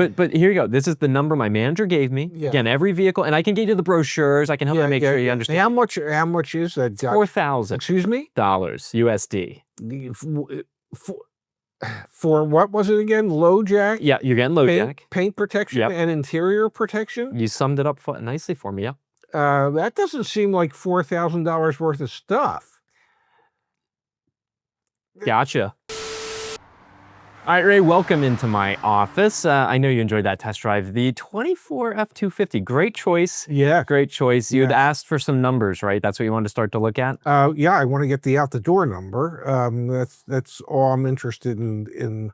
But here you go. This is the number my manager gave me. Yeah. Again, every vehicle, and I can get you the brochures. I can help you make sure you understand. How much is that? $4,000. Excuse me? USD. For what was it again? Low jack? Yeah, you're getting low jack. Paint protection and interior protection? You summed it up nicely for me, yeah. That doesn't seem like $4,000 worth of stuff. Gotcha. All right, Ray, welcome into my office. I know you enjoyed that test drive. The 24 F250, great choice. Yeah. Great choice. You had asked for some numbers, right? That's what you wanted to start to look at? Yeah, I want to get the out-the-door number. That's all I'm interested in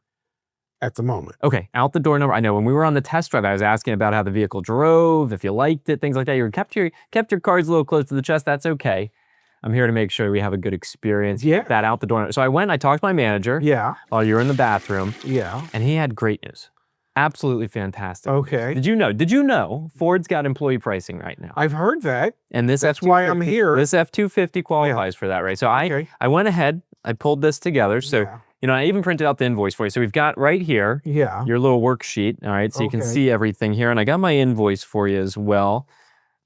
at the moment. Okay, out-the-door number. I know when we were on the test drive, I was asking about how the vehicle drove, if you liked it, things like that. You kept your cards a little close to the chest. That's okay. I'm here to make sure we have a good experience. Yeah. That out the door. So I talked to my manager. Yeah. While you were in the bathroom. Yeah. And he had great news. Absolutely fantastic. Okay. Did you know Ford's got employee pricing right now? I've heard that. And that's why I'm here. This F250 qualifies for that, right? So I went ahead, I pulled this together. So, you know, I even printed out the invoice for you. So we've got right here your little worksheet, all right? So you can see everything here. And I got my invoice for you as well.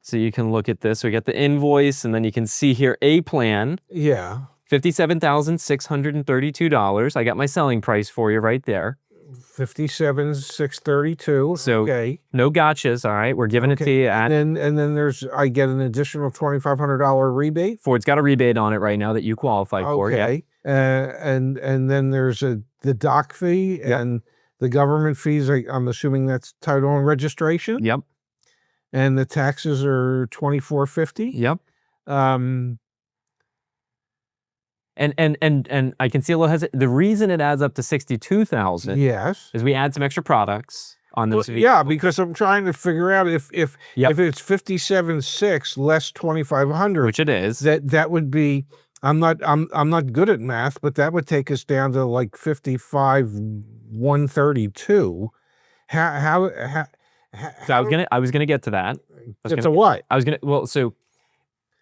So you can look at this. We got the invoice, and then you can see here a plan. Yeah. $57,632. I got my selling price for you right there. $57,632. So no gotchas, all right? We're giving it to you at... And then I get an additional $2,500 rebate? Ford's got a rebate on it right now that you qualify for. Okay. And then there's the doc fee and the government fees. I'm assuming that's title and registration? Yep. And the taxes are $2,450. Yep. And I can see a little hesitation. The reason it adds up to $62,000 is we add some extra products on those. Yeah, because I'm trying to figure out if it's $57,600 less $2,500, which it is. That would be. I'm not good at math, but that would take us down to like $55,132. How So I was gonna get to that. So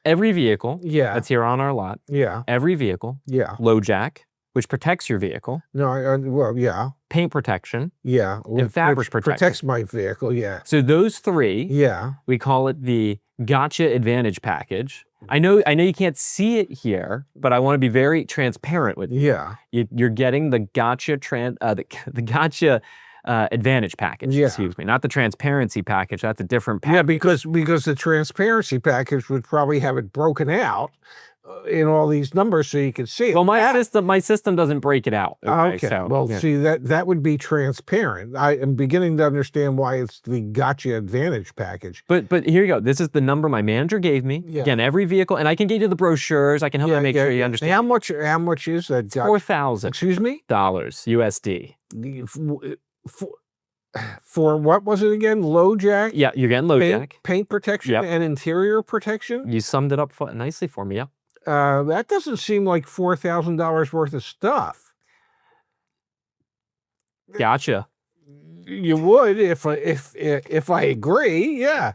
every vehicle that's here on our lot, every vehicle, low jack, which protects your vehicle. Paint protection, and fabric protection. Protects my vehicle, So those three, we call it the Gotcha Advantage package. I know you can't see it here, but I want to be very transparent with you. You're getting the Gotcha the Gotcha Advantage package, excuse me, not the transparency package. That's a different package. Yeah, because the transparency package would probably have it broken out in all these numbers so you can see it. Well, my system doesn't break it out. Okay. So, well, see, that would be transparent. I am beginning to understand why it's the Gotcha Advantage package. But here you go. This is the number my manager gave me. Again, every vehicle, and I can get you the brochures. I can help you make sure you understand. How much is that? $4,000. Excuse me? USD. For what was it again? Low jack? Yeah, you're getting low jack. Paint protection and interior protection? You summed it up nicely for me, that doesn't seem like $4,000 worth of stuff. Gotcha. You would if I agree, yeah.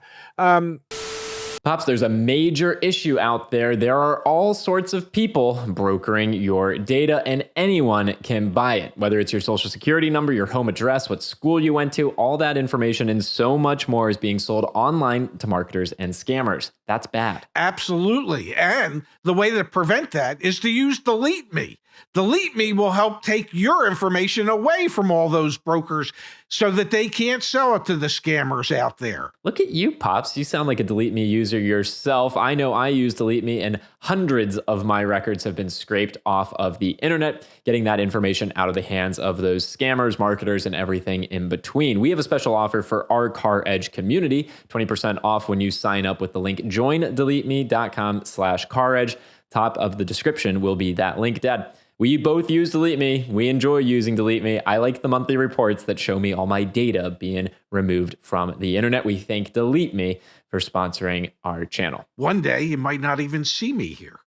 Pops, there's a major issue out there. There are all sorts of people brokering your data, and anyone can buy it. Whether it's your social security number, your home address, what school you went to, all that information and so much more is being sold online to marketers and scammers. That's bad. Absolutely. And the way to prevent that is to use Delete Me. Delete Me will help take your information away from all those brokers so that they can't sell it to the scammers out there. Look at you, Pops. You sound like a Delete Me user yourself. I know I use Delete Me, and hundreds of my records have been scraped off of the internet, getting that information out of the hands of those scammers, marketers, and everything in between. We have a special offer for our CarEdge community, 20% off when you sign up with the link joindeleteme.com/CarEdge. Top of the description will be that link, Dad. We both use Delete Me. We enjoy using Delete Me. I like the monthly reports that show me all my data being removed from the internet. We thank Delete Me for sponsoring our channel. One day you might not even see me here.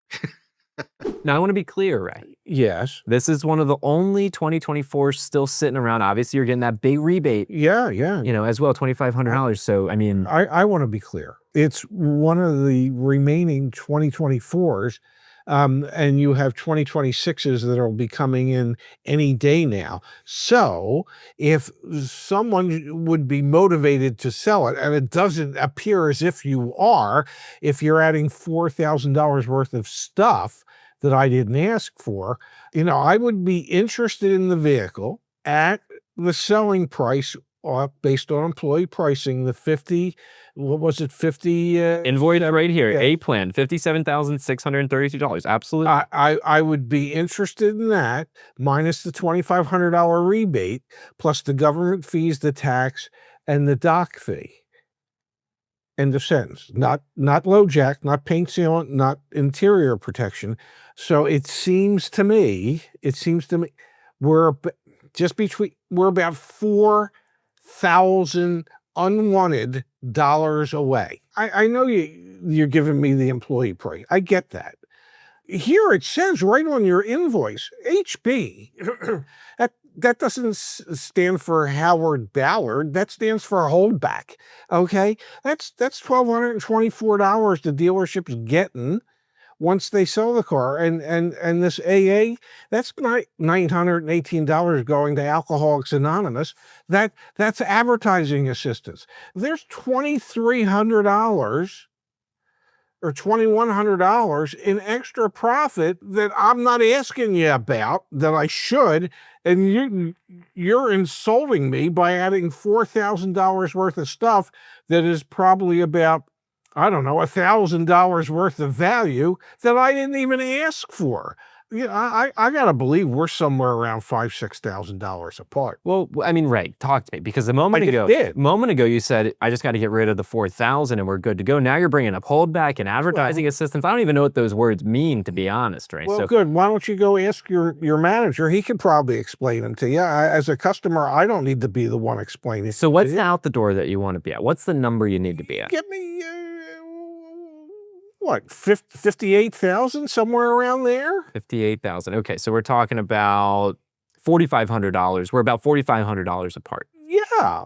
Now, I want to be clear, Ray. Yes. This is one of the only 2024s still sitting around. Obviously, you're getting that big rebate. Yeah. You know, as well, $2,500. So, I mean... I want to be clear. It's one of the remaining 2024s and you have 2026s that will be coming in any day now. So if someone would be motivated to sell it, and it doesn't appear as if you are, if you're adding $4,000 worth of stuff that I didn't ask for, I would be interested in the vehicle at the selling price based on employee pricing, the 50, what was it, 50? Invoice right here, yeah. A plan, $57,632. Absolutely. I would be interested in that, minus the $2,500 rebate, plus the government fees, the tax, and the dock fee. End of sentence. Not low jack, not paint sealant, not interior protection. So it seems to me, we're about $4,000 unwanted dollars away. I know you're giving me the employee price. I get that. Here it says right on your invoice, HB. That doesn't stand for Howard Ballard. That stands for a holdback. Okay, that's $1,224 the dealership's getting once they sell the car, and this AA, that's $918 going to Alcoholics Anonymous. That's advertising assistance. There's $2,300 or $2,100 in extra profit that I'm not asking you about, that I should, and you're insulting me by adding $4,000 worth of stuff that is probably about, I don't know, $1,000 worth of value that I didn't even ask for. I gotta believe we're somewhere around $5,000-$6,000 apart. Well, I mean, right. Talk to me, because a moment ago you said I just got to get rid of the 4,000 and we're good to go. Now you're bringing up holdback and advertising assistance. I don't even know what those words mean, to be honest, right? Well, good. Why don't you go ask your manager? He could probably explain them to you. As a customer, I don't need to be the one explaining. So what's the out the door that you want to be at? What's the number you need to be at? Give me. What, 58,000, somewhere around there? 58,000. Okay, so we're talking about $4,500. We're about $4,500 apart. Yeah,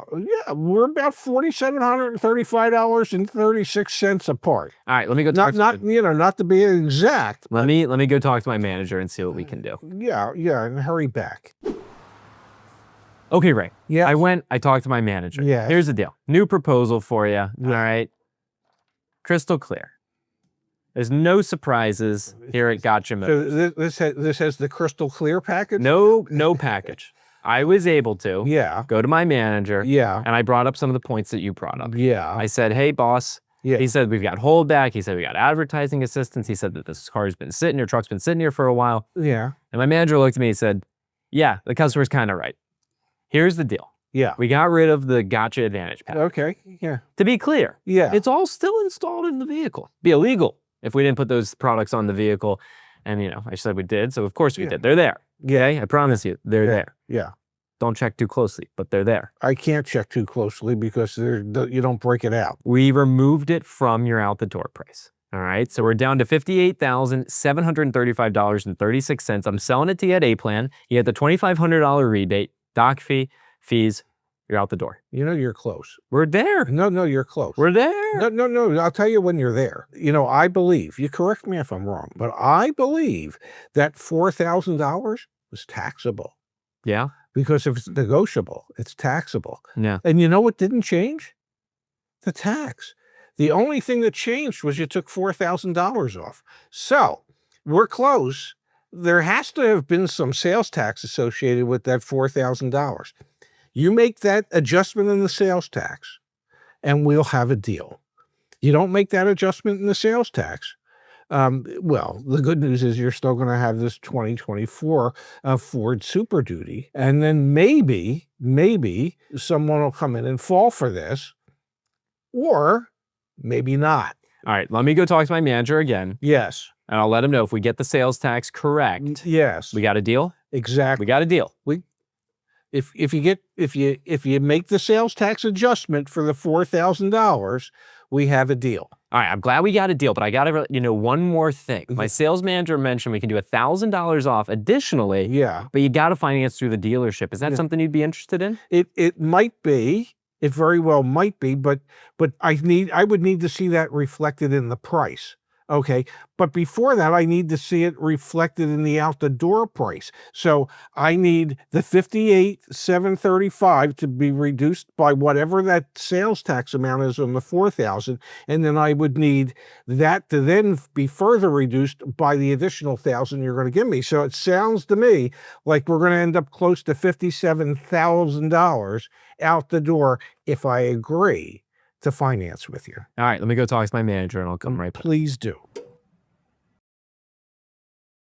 we're about $4,735.36 apart. All right, let me go. Not to be exact. Let me go talk to my manager and see what we can do. Yeah, and hurry back. Okay, Ray. Yeah. I talked to my manager. Yeah. Here's the deal. New proposal for you. Yeah. All right. Crystal clear. There's no surprises here at Gotcha Motors. So this has the crystal clear package? No package. I was able to go to my manager, and I brought up some of the points that you brought up. Yeah. I said, hey, boss. Yeah. He said, we've got holdback. He said, we got advertising assistance. He said that this car's been sitting, your truck's been sitting here for a while. Yeah. And my manager looked at me and said, yeah, the customer's kind of right. Here's the deal. Yeah. We got rid of the Gotcha Advantage package. Okay. Yeah. To be clear, it's all still installed in the vehicle. Be illegal if we didn't put those products on the vehicle. And, I said we did. So, of course we did. They're there. Yeah. Okay? I promise you, they're there. Yeah. Don't check too closely, but they're there. I can't check too closely because you don't break it out. We removed it from your out-the-door price. All right? So, we're down to $58,735.36. I'm selling it to you at A-Plan. You get the $2,500 rebate, dock fee, fees. You're out the door. You're close. We're there. No, you're close. We're there. No. I'll tell you when you're there. I believe, you correct me if I'm wrong, but I believe that $4,000 was taxable. Yeah. Because if it's negotiable, it's taxable. Yeah. And you know what didn't change? The tax. The only thing that changed was you took $4,000 off. So we're close. There has to have been some sales tax associated with that $4,000. You make that adjustment in the sales tax, and we'll have a deal. You don't make that adjustment in the sales tax. Well, the good news is you're still going to have this 2024 Ford Super Duty, and then maybe someone will come in and fall for this, or maybe not. All right, let me go talk to my manager again. Yes. And I'll let him know if we get the sales tax correct. Yes. We got a deal? Exactly. We got a deal. If you make the sales tax adjustment for the $4,000, we have a deal. All right, I'm glad we got a deal, but I got to, one more thing. My sales manager mentioned we can do $1,000 off additionally. Yeah. But you got to finance through the dealership. Is that something you'd be interested in? It might be. It very well might be, but I would need to see that reflected in the price. Okay. But before that, I need to see it reflected in the out the door price. So I need the $58,735 to be reduced by whatever that sales tax amount is on the $4,000. And then I would need that to then be further reduced by the additional $1,000 you're going to give me. So it sounds to me like we're going to end up close to $57,000 out the door if I agree to finance with you. All right, let me go talk to my manager and I'll come right back. Please do.